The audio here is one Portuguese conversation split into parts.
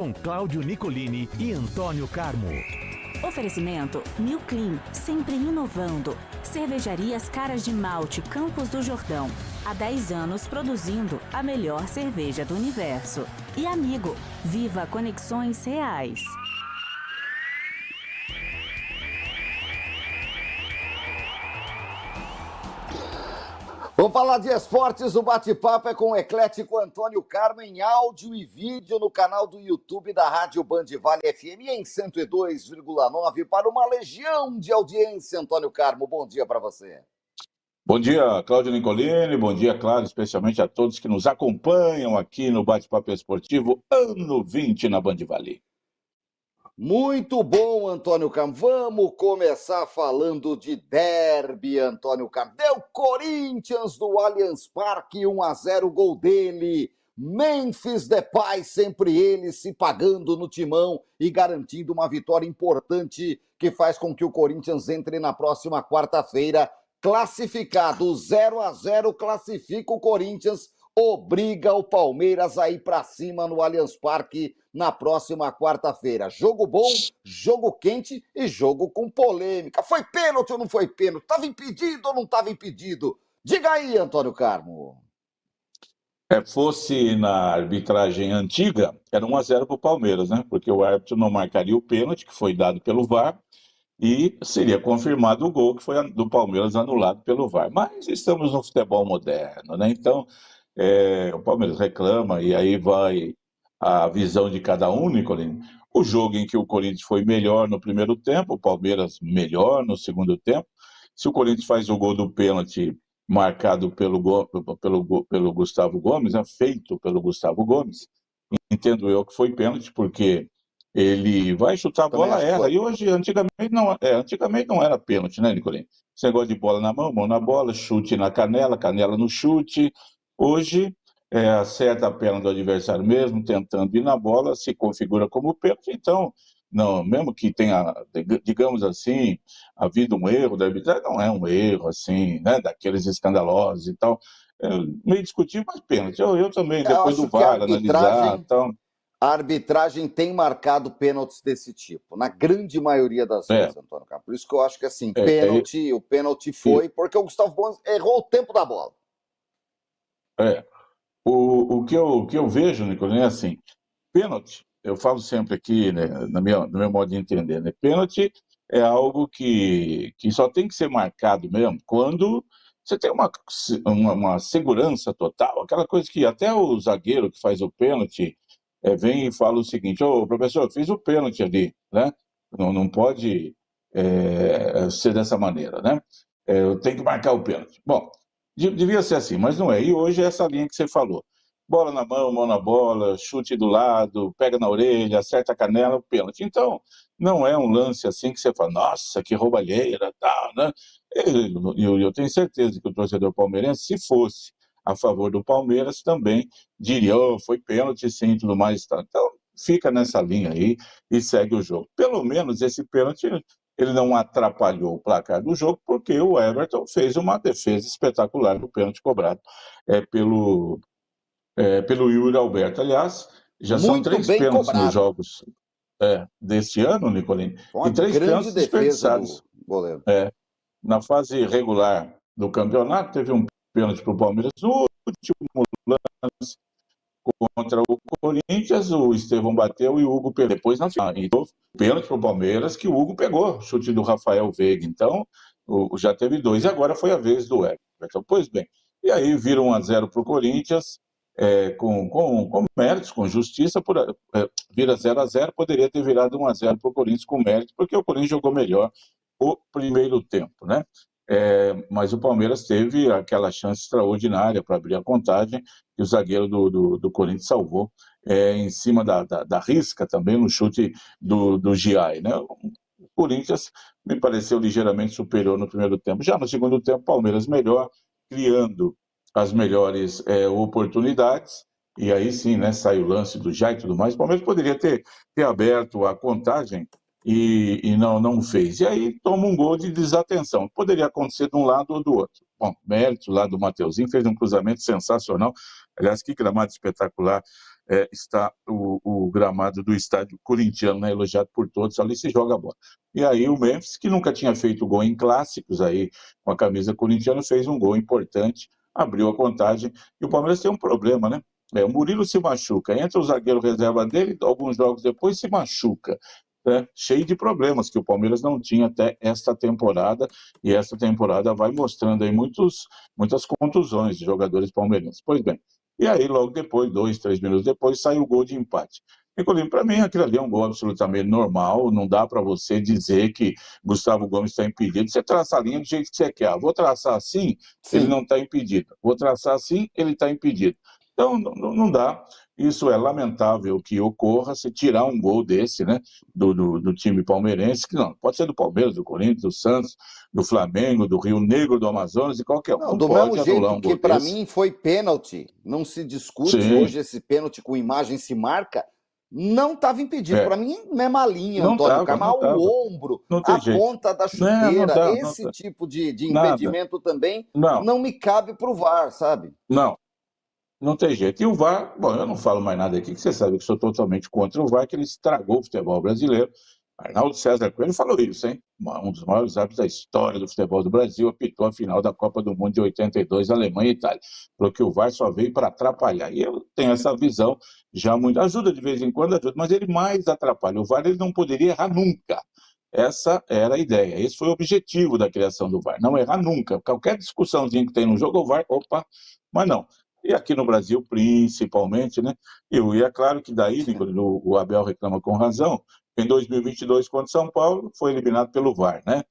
Com Cláudio Nicolini e Antônio Carmo. Oferecimento New Clean, sempre inovando. Cervejarias Caras de Malte, Campos do Jordão. Há 10 anos produzindo a melhor cerveja do universo. E Amigo, viva conexões reais. Vamos falar de esportes, o bate-papo é com o eclético Antônio Carmo em áudio e vídeo no canal do YouTube da Rádio Band Vale FM em 102,9 para uma legião de audiência. Antônio Carmo, bom dia para você. Bom dia, Cláudio Nicolini, bom dia, claro, especialmente a todos que nos acompanham aqui no Bate-Papo Esportivo, ano 20 na Band Vale. Muito bom, Antônio Carmo. Vamos começar falando de derby, Antônio Carmo. Deu Corinthians do Allianz Parque, 1-0, gol dele. Memphis Depay, sempre ele se pagando no timão e garantindo uma vitória importante que faz com que o Corinthians entre na próxima quarta-feira classificado. 0-0 classifica o Corinthians, obriga o Palmeiras a ir para cima no Allianz Parque na próxima quarta-feira. Jogo bom, jogo quente e jogo com polêmica. Foi pênalti ou não foi pênalti? Estava impedido ou não estava impedido? Diga aí, Antônio Carmo. Fosse na arbitragem antiga, era 1-0 para o Palmeiras, né? Porque o árbitro não marcaria o pênalti, que foi dado pelo VAR, e seria confirmado o gol que foi do Palmeiras anulado pelo VAR. Mas estamos no futebol moderno, né? Então, o Palmeiras reclama e aí vai a visão de cada um, Nicolini. O jogo em que o Corinthians foi melhor no primeiro tempo, o Palmeiras melhor no segundo tempo. Se o Corinthians faz o gol do pênalti marcado pelo Gustavo Gomes, feito pelo Gustavo Gomes, entendo eu que foi pênalti, porque ele vai chutar a bola, erra. E hoje, antigamente não era pênalti, né, Nicolini? Esse negócio de bola na mão na bola, chute na canela, canela no chute. Hoje, acerta a perna do adversário mesmo, tentando ir na bola, se configura como pênalti. Então, não, mesmo que tenha, digamos assim, havido um erro da arbitragem, não é um erro, assim, né, daqueles escandalosos e tal. Meio discutível, mas pênalti. Eu também, depois do VAR, analisar, então... A arbitragem tem marcado pênaltis desse tipo, na grande maioria das vezes, Antônio Carlos. Por isso que eu acho que, assim, o pênalti foi porque o Gustavo Gomes errou o tempo da bola. O que eu vejo, Nicolini, é assim, pênalti, eu falo sempre aqui, né, no meu modo de entender, né, pênalti é algo que só tem que ser marcado mesmo quando você tem uma segurança total, aquela coisa que até o zagueiro que faz o pênalti vem e fala o seguinte: ô, professor, eu fiz o pênalti ali, né? Não pode ser dessa maneira, né? Eu tenho que marcar o pênalti. Bom, devia ser assim, mas não é. E hoje é essa linha que você falou. Bola na mão na bola, chute do lado, pega na orelha, acerta a canela, pênalti. Então, não é um lance assim que você fala, nossa, que roubalheira, tal, né? Eu tenho certeza que o torcedor palmeirense, se fosse a favor do Palmeiras, também diria, foi pênalti sim, tudo mais. Tá. Então, fica nessa linha aí e segue o jogo. Pelo menos esse pênalti, ele não atrapalhou o placar do jogo, porque o Everton fez uma defesa espetacular do pênalti cobrado pelo Yuri Alberto. Aliás, já são 3 pênaltis nos jogos deste ano, Nicolini, e 3 pênaltis desperdiçados. Goleiro. Na fase regular do campeonato, teve um pênalti para o Palmeiras no último lance contra o Corinthians, o Estevão bateu e o Hugo pegou. Depois na final, então, pênalti para o Palmeiras que o Hugo pegou, chute do Rafael Veiga. Então, já teve 2 e agora foi a vez do Everton. Pois bem, e aí vira 1-0 para o Corinthians, com méritos, com justiça, vira 0-0, poderia ter virado 1-0 para o Corinthians com mérito, porque o Corinthians jogou melhor o primeiro tempo, né? Mas o Palmeiras teve aquela chance extraordinária para abrir a contagem, que o zagueiro do Corinthians salvou em cima da risca também, no chute do Giai, né? O Corinthians me pareceu ligeiramente superior no primeiro tempo. Já no segundo tempo, o Palmeiras melhor, criando as melhores oportunidades, e aí sim, né, sai o lance do Giai e tudo mais. O Palmeiras poderia ter aberto a contagem e não fez. E aí toma um gol de desatenção. Poderia acontecer de um lado ou do outro. Bom, mérito lá do Mateuzinho, fez um cruzamento sensacional. Aliás, que gramado espetacular está o gramado do estádio corintiano, né, elogiado por todos, ali se joga a bola. E aí o Memphis, que nunca tinha feito gol em clássicos aí com a camisa corintiana, fez um gol importante, abriu a contagem, e o Palmeiras tem um problema, né? O Murilo se machuca, entra o zagueiro reserva dele, alguns jogos depois se machuca. Cheio de problemas que o Palmeiras não tinha até esta temporada, e esta temporada vai mostrando aí muitas contusões de jogadores palmeirenses. Pois bem, e aí logo depois, 2, 3 minutos depois, sai o gol de empate. Nicolino, para mim aquilo ali é um gol absolutamente normal, não dá para você dizer que Gustavo Gomes está impedido. Você traça a linha do jeito que você quer. Vou traçar assim, ele não está impedido. Vou traçar assim, ele está impedido. Então, não dá. Isso é lamentável que ocorra, se tirar um gol desse, né, do time palmeirense, que não, pode ser do Palmeiras, do Corinthians, do Santos, do Flamengo, do Rio Negro, do Amazonas, de qualquer um. Não, Não do pode mesmo anular jeito um que gol para desse. mim foi pênalti, não se discute, Sim. hoje esse pênalti com imagem se marca, não estava impedido. Para mim, mesma linha, Não Antônio estava, Carmo, não estava. o ombro, Não a tem jeito. ponta da Não chuteira, dá, esse tipo de nada. impedimento também Não, não me cabe pro VAR, sabe? não tem jeito. E o VAR, bom, eu não falo mais nada aqui, que você sabe que sou totalmente contra o VAR, que ele estragou o futebol brasileiro. Arnaldo César Coelho falou isso, hein? Um dos maiores árbitros da história do futebol do Brasil, apitou a final da Copa do Mundo de 82, Alemanha e Itália. Falou que o VAR só veio para atrapalhar. E eu tenho essa visão já muito. Ajuda de vez em quando, ajuda, mas ele mais atrapalha. O VAR ele não poderia errar nunca. Essa era a ideia. Esse foi o objetivo da criação do VAR. Não errar nunca. Qualquer discussãozinha que tem no jogo, o VAR, opa, mas não. E aqui no Brasil, principalmente, né? E é claro que daí, o Abel reclama com razão, em 2022, contra o São Paulo, foi eliminado pelo VAR, né?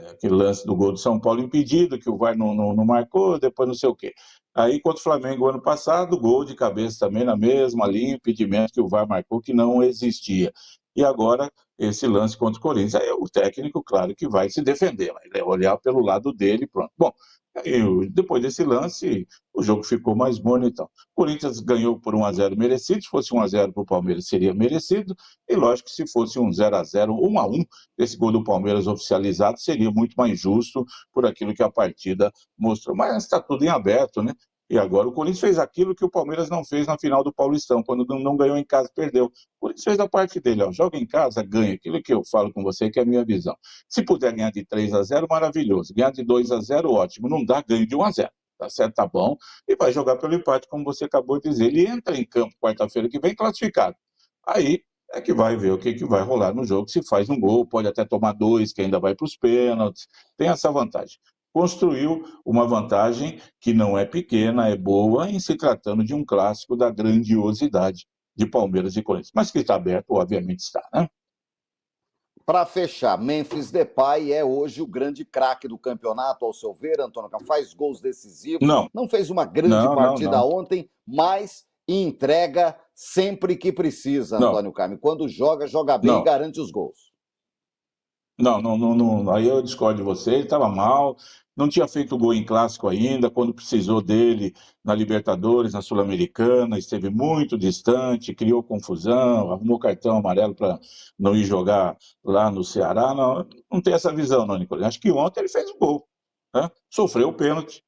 Aquele lance do gol do São Paulo impedido, que o VAR não marcou, depois não sei o quê. Aí, contra o Flamengo, ano passado, gol de cabeça também na mesma linha, impedimento que o VAR marcou, que não existia. E agora, esse lance contra o Corinthians. Aí o técnico, claro, que vai se defender, vai olhar pelo lado dele, pronto. Bom, aí, depois desse lance, o jogo ficou mais morno e tal. O Corinthians ganhou por 1-0 merecido, se fosse 1-0 para o Palmeiras seria merecido, e lógico que se fosse 0-0, 1-1, esse gol do Palmeiras oficializado seria muito mais justo por aquilo que a partida mostrou. Mas está tudo em aberto, né? E agora o Corinthians fez aquilo que o Palmeiras não fez na final do Paulistão, quando não ganhou em casa, perdeu. O Corinthians fez a parte dele, ó, joga em casa, ganha. Aquilo que eu falo com você, que é a minha visão. Se puder ganhar de 3-0, maravilhoso. Ganhar de 2-0, ótimo. Não dá, ganho de 1-0. Tá certo, tá bom. E vai jogar pelo empate, como você acabou de dizer. Ele entra em campo quarta-feira que vem classificado. Aí é que vai ver o que vai rolar no jogo. Se faz um gol, pode até tomar 2, que ainda vai para os pênaltis. Tem essa vantagem. Construiu uma vantagem que não é pequena, é boa, em se tratando de um clássico da grandiosidade de Palmeiras e Corinthians. Mas que está aberto, obviamente está, né? Para fechar, Memphis Depay é hoje o grande craque do campeonato, ao seu ver, Antônio Carlos. Faz gols decisivos, não fez uma grande partida ontem, mas entrega sempre que precisa, Antônio Carlos. Quando joga, joga bem e garante os gols. Não, aí eu discordo de você, ele estava mal, não tinha feito gol em clássico ainda, quando precisou dele na Libertadores, na Sul-Americana, esteve muito distante, criou confusão, arrumou cartão amarelo para não ir jogar lá no Ceará, não tem essa visão não, Nicolás. Acho que ontem ele fez um gol, né? Sofreu o pênalti,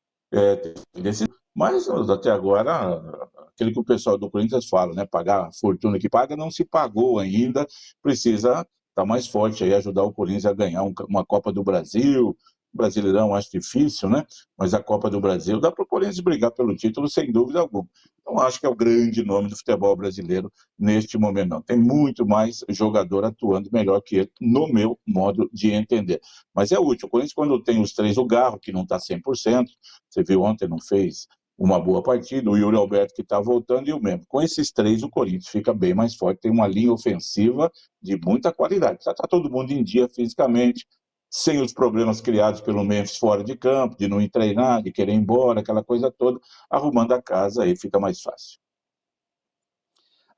mas até agora, aquele que o pessoal do Corinthians fala, né, pagar a fortuna que paga, não se pagou ainda, precisa estar mais forte aí, ajudar o Corinthians a ganhar uma Copa do Brasil. Brasileirão acho difícil, né? Mas a Copa do Brasil dá para o Corinthians brigar pelo título sem dúvida alguma. Então acho que é o grande nome do futebol brasileiro neste momento. Não. Tem muito mais jogador atuando melhor que ele, no meu modo de entender. Mas é útil. O Corinthians, quando tem os três, o Garro, que não está 100%, você viu ontem, não fez uma boa partida, o Yuri Alberto que está voltando e o mesmo. Com esses três, o Corinthians fica bem mais forte, tem uma linha ofensiva de muita qualidade. Está todo mundo em dia fisicamente, sem os problemas criados pelo Memphis fora de campo, de não ir treinar, de querer ir embora, aquela coisa toda, arrumando a casa aí fica mais fácil.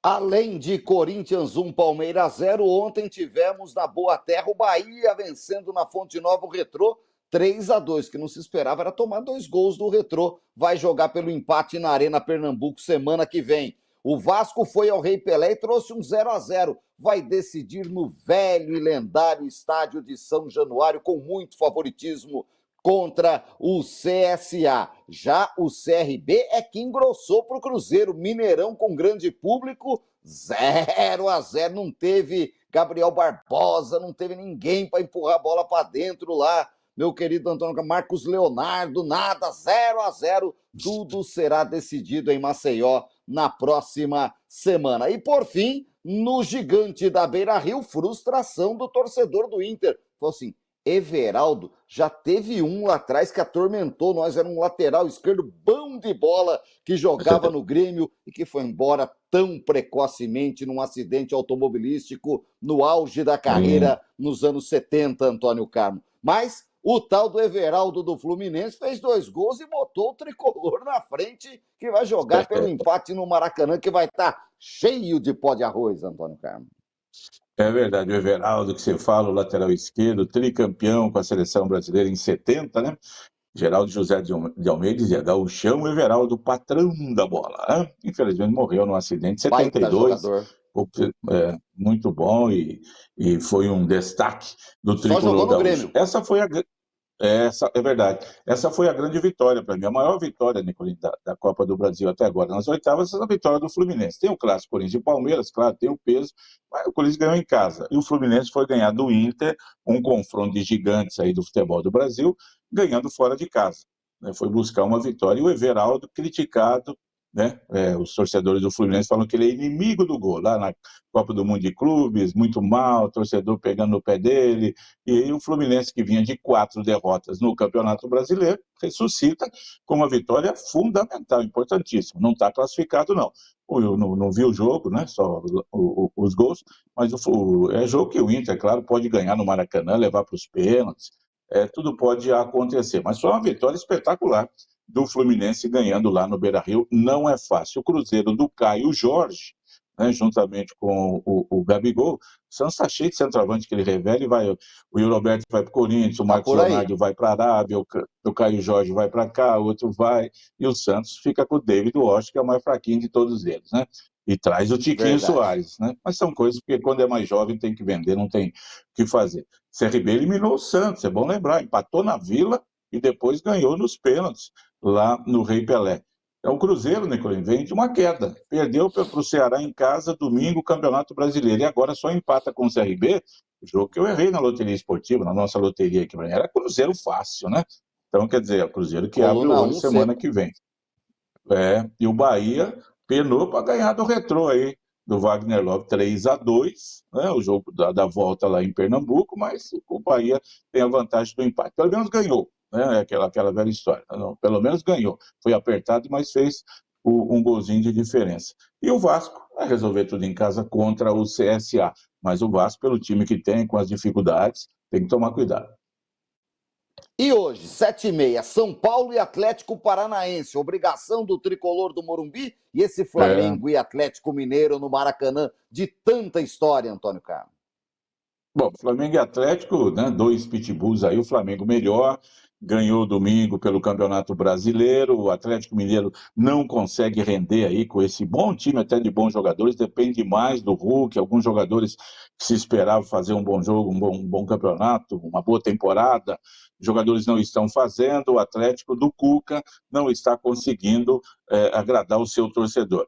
Além de Corinthians 1, Palmeiras 0, ontem tivemos na Boa Terra o Bahia vencendo na Fonte Nova o Retrô 3-2, que não se esperava era tomar 2 gols do Retrô. Vai jogar pelo empate na Arena Pernambuco semana que vem. O Vasco foi ao Rei Pelé e trouxe um 0-0. Vai decidir no velho e lendário estádio de São Januário com muito favoritismo contra o CSA. Já o CRB é que engrossou para o Cruzeiro. Mineirão com grande público, 0-0. Não teve Gabriel Barbosa, não teve ninguém para empurrar a bola para dentro lá. Meu querido Antônio Marcos Leonardo, nada, 0-0. Tudo será decidido em Maceió na próxima semana. E por fim, no gigante da Beira-Rio, frustração do torcedor do Inter. Falou assim, Everaldo, já teve um lá atrás que atormentou nós, era um lateral esquerdo bom de bola, que jogava no Grêmio e que foi embora tão precocemente num acidente automobilístico no auge da carreira nos anos 70, Antônio Carmo. Mas o tal do Everaldo do Fluminense fez 2 gols e botou o tricolor na frente, que vai jogar pelo empate no Maracanã, que vai estar cheio de pó de arroz, Antônio Carmo. É verdade, o Everaldo, que você fala, o lateral esquerdo, tricampeão com a seleção brasileira em 70, né? Geraldo José de Almeida dizia, gauchão Everaldo, patrão da bola, né? Infelizmente morreu num acidente em 72. Muito bom e foi um destaque do tricolor gaúcho. Essa foi a é verdade. Essa foi a grande vitória para mim, a maior vitória, Nicolino, da Copa do Brasil até agora. Nas oitavas, essa vitória do Fluminense. Tem o clássico Corinthians e Palmeiras, claro, tem o peso, mas o Corinthians ganhou em casa. E o Fluminense foi ganhar do Inter, um confronto de gigantes aí do futebol do Brasil, ganhando fora de casa. Foi buscar uma vitória. E o Everaldo, criticado, né? Os torcedores do Fluminense falam que ele é inimigo do gol, lá na Copa do Mundo de Clubes, muito mal, torcedor pegando no pé dele, e aí o Fluminense, que vinha de 4 derrotas no Campeonato Brasileiro, ressuscita com uma vitória fundamental, importantíssima. Não está classificado, não. Eu não vi o jogo, né? Só os gols, mas é jogo que o Inter, claro, pode ganhar no Maracanã, levar para os pênaltis, tudo pode acontecer, mas foi uma vitória espetacular do Fluminense ganhando lá no Beira-Rio. Não é fácil. O Cruzeiro do Caio Jorge, né, juntamente com o Gabigol, o Santos está cheio de centroavante que ele revela, e o Yuri Alberto vai para o Corinthians, o Marcos Leonardo vai para a Arábia, o Caio Jorge vai para cá, o outro vai, e o Santos fica com o David Walsh, que é o mais fraquinho de todos eles, né? E traz o Tiquinho Soares, né? Mas são coisas que quando é mais jovem tem que vender, não tem o que fazer. CRB eliminou o Santos, é bom lembrar, empatou na Vila e depois ganhou nos pênaltis lá no Rei Pelé. Então, o Cruzeiro, Nicolino, vem de uma queda. Perdeu para o Ceará em casa, domingo, Campeonato Brasileiro. E agora só empata com o CRB, jogo que eu errei na loteria esportiva, na nossa loteria aqui. Era Cruzeiro fácil, né? Então, quer dizer, é o Cruzeiro que abre o olho semana que vem. E o Bahia penou para ganhar do Retrô aí, do Wagner Love, 3-2, né? O jogo da volta lá em Pernambuco, mas o Bahia tem a vantagem do empate. Pelo menos ganhou. Né? Aquela velha história. Não, pelo menos ganhou. Foi apertado, mas fez um golzinho de diferença. E o Vasco vai resolver tudo em casa contra o CSA. Mas o Vasco, pelo time que tem, com as dificuldades, tem que tomar cuidado. E hoje, 7h30, São Paulo e Atlético Paranaense. Obrigação do tricolor do Morumbi e esse Flamengo e Atlético Mineiro no Maracanã, de tanta história, Antônio Carlos. Bom, Flamengo e Atlético, né, 2 pitbulls aí, o Flamengo melhor, ganhou domingo pelo Campeonato Brasileiro, o Atlético Mineiro não consegue render aí com esse bom time, até de bons jogadores, depende mais do Hulk, alguns jogadores que se esperavam fazer um bom jogo, um bom campeonato, uma boa temporada, jogadores não estão fazendo, o Atlético do Cuca não está conseguindo agradar o seu torcedor.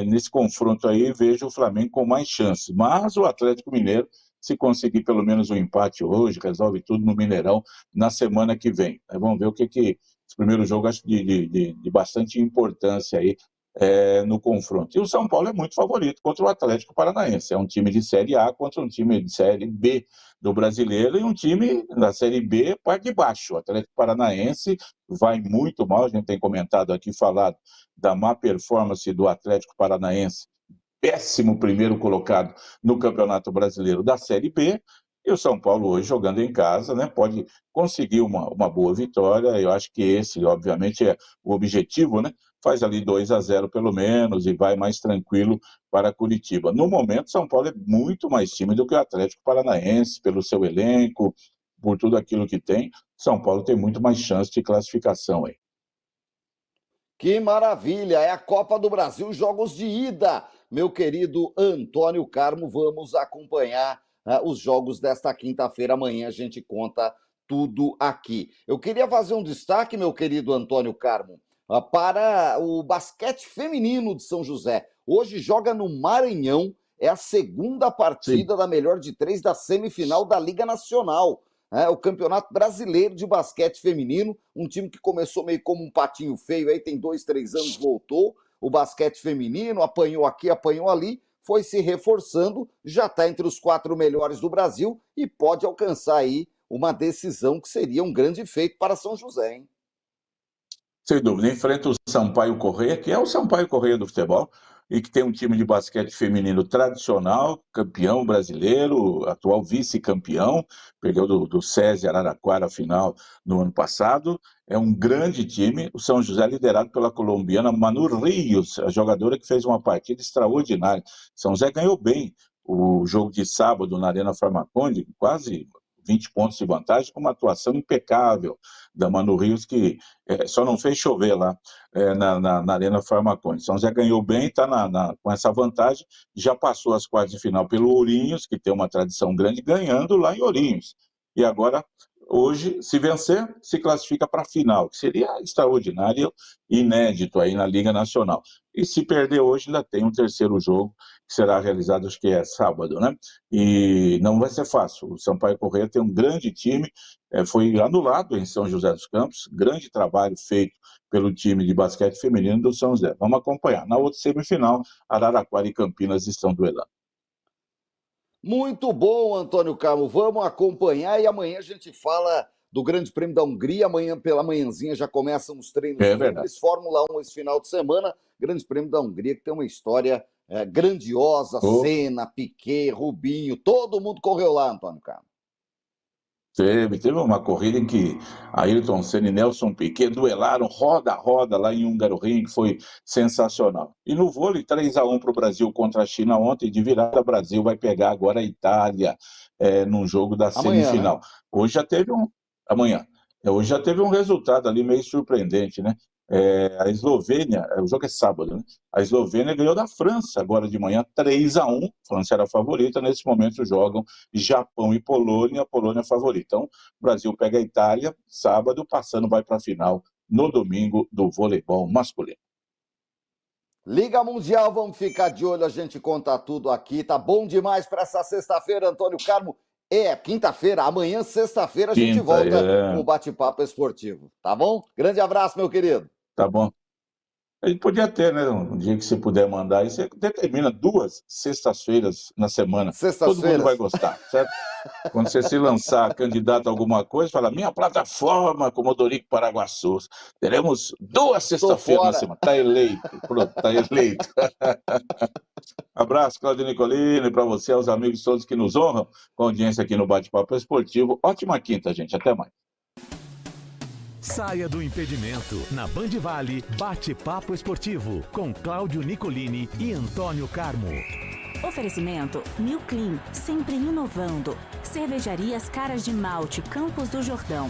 Nesse confronto aí, vejo o Flamengo com mais chances, mas o Atlético Mineiro, se conseguir pelo menos um empate hoje, resolve tudo no Mineirão na semana que vem. Vamos ver o que esse primeiro jogo, acho de bastante importância aí no confronto. E o São Paulo é muito favorito contra o Atlético Paranaense. É um time de Série A contra um time de Série B do Brasileiro e um time da Série B, parte de baixo. O Atlético Paranaense vai muito mal, a gente tem comentado aqui, falado da má performance do Atlético Paranaense, péssimo primeiro colocado no Campeonato Brasileiro da Série B, e o São Paulo hoje jogando em casa, né, pode conseguir uma boa vitória. Eu acho que esse, obviamente, é o objetivo, né, faz ali 2-0 pelo menos e vai mais tranquilo para Curitiba. No momento, São Paulo é muito mais time do que o Atlético Paranaense, pelo seu elenco, por tudo aquilo que tem. São Paulo tem muito mais chance de classificação aí. Que maravilha! É a Copa do Brasil, jogos de ida. Meu querido Antônio Carmo, vamos acompanhar os jogos desta quinta-feira. Amanhã a gente conta tudo aqui. Eu queria fazer um destaque, meu querido Antônio Carmo, para o basquete feminino de São José. Hoje joga no Maranhão, é a segunda partida da melhor de 3 da semifinal da Liga Nacional. O Campeonato Brasileiro de Basquete Feminino, um time que começou meio como um patinho feio, aí tem 2, 3 anos voltou, o basquete feminino, apanhou aqui, apanhou ali, foi se reforçando, já está entre os 4 melhores do Brasil e pode alcançar aí uma decisão que seria um grande feito para São José, hein? Sem dúvida, enfrenta o Sampaio Corrêa, que é o Sampaio Corrêa do futebol, e que tem um time de basquete feminino tradicional, campeão brasileiro, atual vice-campeão, perdeu do SESI Araraquara a final no ano passado. É um grande time, o São José liderado pela colombiana Manu Rios, a jogadora que fez uma partida extraordinária. São José ganhou bem o jogo de sábado na Arena Farmaconde, quase 20 pontos de vantagem, com uma atuação impecável da Manu Rios, que só não fez chover lá na Arena Farmaconde. São José ganhou bem, está com essa vantagem, já passou as quartas de final pelo Ourinhos, que tem uma tradição grande, ganhando lá em Ourinhos. E agora, hoje, se vencer, se classifica para a final, que seria extraordinário e inédito aí na Liga Nacional. E se perder hoje, ainda tem um terceiro jogo, que será realizado, acho que é sábado, né? E não vai ser fácil. O Sampaio Corrêa tem um grande time, foi anulado em São José dos Campos, grande trabalho feito pelo time de basquete feminino do São José. Vamos acompanhar. Na outra semifinal, Araraquara e Campinas estão duelando. Muito bom, Antônio Carmo. Vamos acompanhar e amanhã a gente fala do Grande Prêmio da Hungria. Amanhã, pela manhãzinha, já começam os treinos livres. Fórmula 1 esse final de semana. Grande Prêmio da Hungria, que tem uma história grandiosa. Senna, Piquet, Rubinho, todo mundo correu lá, Antônio Carmo. Teve uma corrida em que Ayrton Senna e Nelson Piquet duelaram roda a roda lá em Hungaroring, que foi sensacional. E no vôlei, 3-1 para o Brasil contra a China ontem, de virada, o Brasil vai pegar agora a Itália num jogo da semifinal. Né? Hoje já teve Hoje já teve um resultado ali meio surpreendente, né? A Eslovênia, o jogo é sábado, né? A Eslovênia ganhou da França agora de manhã, 3-1. A França era a favorita, nesse momento jogam Japão e Polônia, a Polônia favorita. Então, o Brasil pega a Itália, sábado, passando, vai para a final no domingo do voleibol masculino. Liga Mundial, vamos ficar de olho, a gente conta tudo aqui. Tá bom demais para essa sexta-feira, Antônio Carmo. Quinta-feira, amanhã, sexta-feira, a gente volta com o bate-papo esportivo, tá bom? Grande abraço, meu querido. Tá bom. A gente podia ter, né? Um dia que você puder mandar, aí você determina 2 sextas-feiras na semana. Todo mundo vai gostar, certo? Quando você se lançar candidato a alguma coisa, fala, minha plataforma com Modorico Paraguaçu. Teremos 2 sexta-feiras na semana. Tá eleito, pronto, tá eleito. Abraço, Claudio Nicolini, para você, aos amigos todos que nos honram com a audiência aqui no Bate-Papo Esportivo. Ótima quinta, gente. Até mais. Saia do impedimento. Na Band Vale, Bate-Papo Esportivo, com Cláudio Nicolini e Antônio Carmo. Oferecimento New Clean, sempre inovando. Cervejarias Caras de Malte, Campos do Jordão.